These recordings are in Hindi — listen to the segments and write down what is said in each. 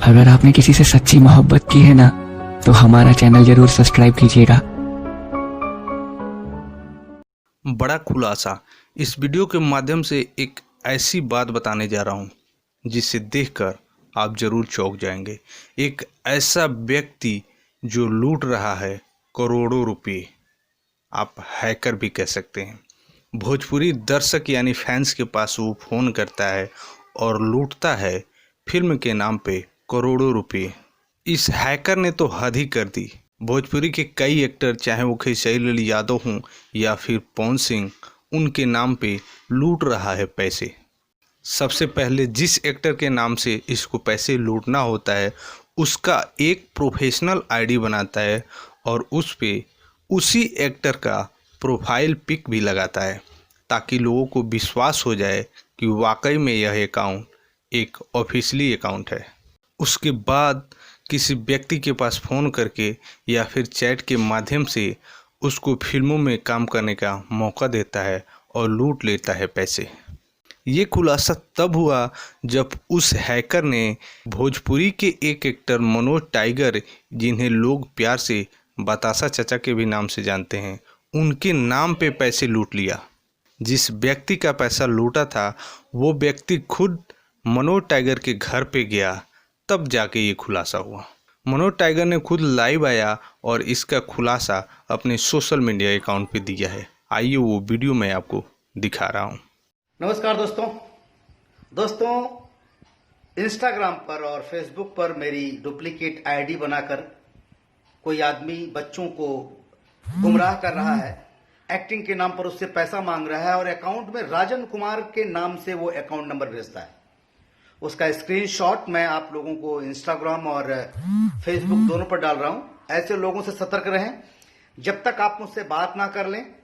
अगर आपने किसी से सच्ची मोहब्बत की है ना, तो हमारा चैनल जरूर सब्सक्राइब कीजिएगा। बड़ा खुलासा। इस वीडियो के माध्यम से एक ऐसी बात बताने जा रहा हूँ जिसे देखकर आप जरूर चौंक जाएंगे। एक ऐसा व्यक्ति जो लूट रहा है करोड़ों रुपए, आप हैकर भी कह सकते हैं। भोजपुरी दर्शक यानी फैंस के पास वो फ़ोन करता है और लूटता है फिल्म के नाम पे करोड़ों रुपए। इस हैकर ने तो हद ही कर दी। भोजपुरी के कई एक्टर, चाहे वो खेसारी लाल यादव हों या फिर पवन सिंह, उनके नाम पे लूट रहा है पैसे। सबसे पहले जिस एक्टर के नाम से इसको पैसे लूटना होता है उसका एक प्रोफेशनल आईडी बनाता है और उस पे उसी एक्टर का प्रोफाइल पिक भी लगाता है ताकि लोगों को विश्वास हो जाए कि वाकई में यह अकाउंट एक ऑफिशियली अकाउंट है। उसके बाद किसी व्यक्ति के पास फ़ोन करके या फिर चैट के माध्यम से उसको फिल्मों में काम करने का मौका देता है और लूट लेता है पैसे। ये खुलासा तब हुआ जब उस हैकर ने भोजपुरी के एक एक्टर मनोज टाइगर, जिन्हें लोग प्यार से बतासा चाचा के भी नाम से जानते हैं, उनके नाम पे पैसे लूट लिया। जिस व्यक्ति का पैसा लूटा था वो व्यक्ति खुद मनोज टाइगर के घर पे गया, तब जाके ये खुलासा हुआ। मनोज टाइगर ने खुद लाइव आया और इसका खुलासा अपने सोशल मीडिया अकाउंट पे दिया है। आइए वो वीडियो मैं आपको दिखा रहा हूँ। नमस्कार दोस्तों, इंस्टाग्राम पर और फेसबुक पर मेरी डुप्लीकेट आईडी बनाकर कोई आदमी बच्चों को गुमराह कर रहा है। एक्टिंग के नाम पर उससे पैसा मांग रहा है और अकाउंट में राजन कुमार के नाम से वो अकाउंट नंबर भेजता है। उसका स्क्रीनशॉट मैं आप लोगों को इंस्टाग्राम और फेसबुक दोनों पर डाल रहा हूं। ऐसे लोगों से सतर्क रहें। जब तक आप मुझसे बात ना कर लें,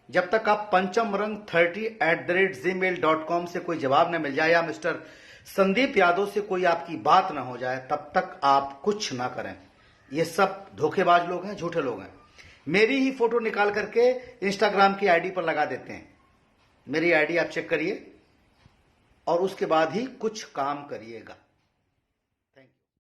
जब तक आप panchamrang30@gmail.com से कोई जवाब न मिल जाए या मिस्टर संदीप यादव से कोई आपकी बात ना हो जाए, तब तक आप कुछ ना करें। ये सब धोखेबाज लोग हैं, झूठे लोग हैं। मेरी ही फोटो निकाल करके इंस्टाग्राम की आईडी पर लगा देते हैं। मेरी आईडी आप चेक करिए और उसके बाद ही कुछ काम करिएगा।